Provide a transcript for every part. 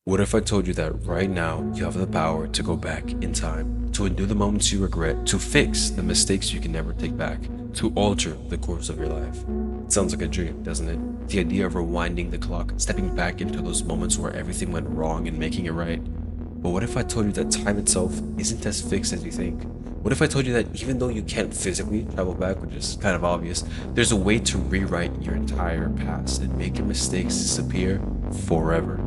What if I told you that right now you have the power to go back in time, to undo the moments you regret, to fix the mistakes you can never take back, to alter the course of your life? It sounds like a dream, doesn't it? The idea of rewinding the clock, stepping back into those moments where everything went wrong and making it right. But what if I told you that time itself isn't as fixed as you think? What if I told you that even though you can't physically travel back, which is kind of obvious, there's a way to rewrite your entire past and make your mistakes disappear forever?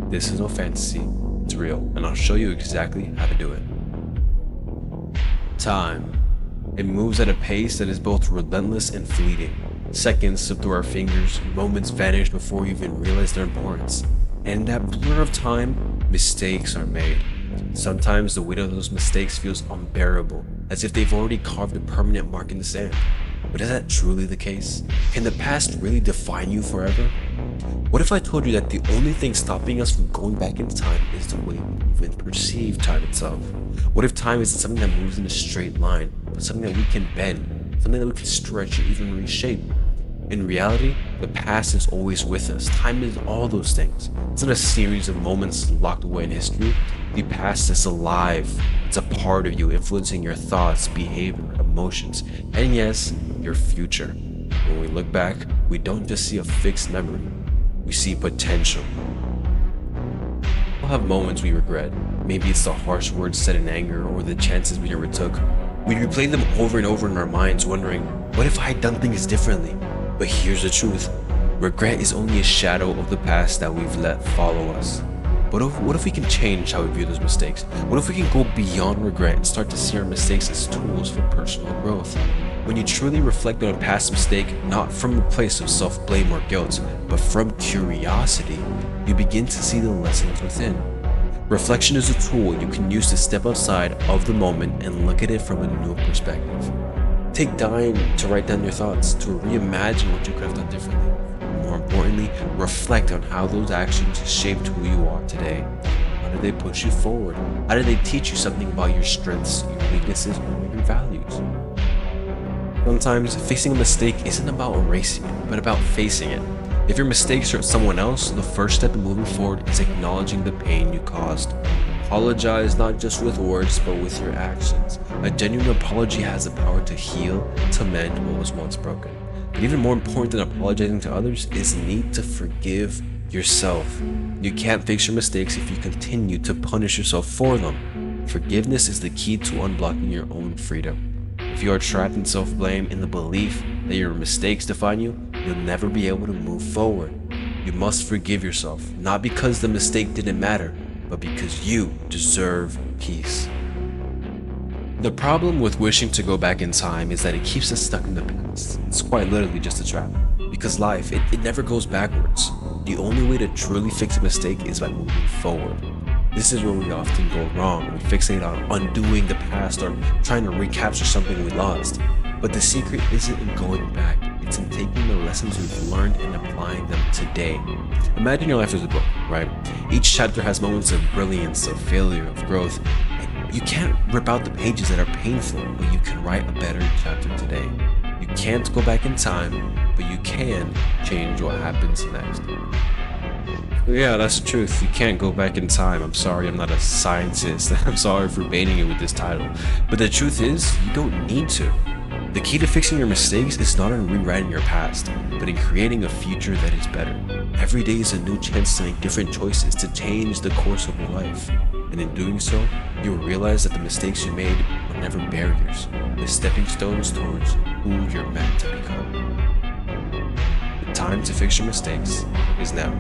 This is no fantasy, it's real, and I'll show you exactly how to do it. Time. It moves at a pace that is both relentless and fleeting. Seconds slip through our fingers, moments vanish before we even realize their importance. And in that blur of time, mistakes are made. Sometimes the weight of those mistakes feels unbearable, as if they've already carved a permanent mark in the sand. But is that truly the case? Can the past really define you forever? What if I told you that the only thing stopping us from going back in time is the way we even perceive time itself? What if time isn't something that moves in a straight line, but something that we can bend, something that we can stretch or even reshape? In reality, the past is always with us. Time is all those things. It's not a series of moments locked away in history. The past is alive. It's a part of you, influencing your thoughts, behavior, emotions, and yes, your future. When we look back, we don't just see a fixed memory. We see potential. We'll have moments we regret. Maybe it's the harsh words said in anger or the chances we never took. We replay them over and over in our minds, wondering, what if I had done things differently? But here's the truth. Regret is only a shadow of the past that we've let follow us. What if we can change how we view those mistakes? What if we can go beyond regret and start to see our mistakes as tools for personal growth? When you truly reflect on a past mistake, not from a place of self-blame or guilt, but from curiosity, you begin to see the lessons within. Reflection is a tool you can use to step outside of the moment and look at it from a new perspective. Take time to write down your thoughts, to reimagine what you could have done differently. More importantly, reflect on how those actions shaped who you are today. How did they push you forward? How did they teach you something about your strengths, your weaknesses, or your values? Sometimes fixing a mistake isn't about erasing it, but about facing it. If your mistakes hurt someone else, the first step in moving forward is acknowledging the pain you caused. Apologize not just with words, but with your actions. A genuine apology has the power to heal, to mend what was once broken. But even more important than apologizing to others is the need to forgive yourself. You can't fix your mistakes if you continue to punish yourself for them. Forgiveness is the key to unblocking your own freedom. If you are trapped in self-blame, in the belief that your mistakes define you, you'll never be able to move forward. You must forgive yourself, not because the mistake didn't matter, but because you deserve peace. The problem with wishing to go back in time is that it keeps us stuck in the past. It's quite literally just a trap. Because life, it never goes backwards. The only way to truly fix a mistake is by moving forward. This is where we often go wrong. We fixate on undoing the past or trying to recapture something we lost. But the secret isn't in going back. It's in taking the lessons we've learned and applying them today. Imagine your life as a book, right? Each chapter has moments of brilliance, of failure, of growth. And you can't rip out the pages that are painful, but you can write a better chapter today. You can't go back in time, but you can change what happens next. Yeah, that's the truth. You can't go back in time. I'm sorry, I'm not a scientist. I'm sorry for baiting you with this title. But the truth is, you don't need to. The key to fixing your mistakes is not in rewriting your past, but in creating a future that is better. Every day is a new chance to make different choices, to change the course of your life. And in doing so, you will realize that the mistakes you made were never barriers, but stepping stones towards who you're meant to become. The time to fix your mistakes is now.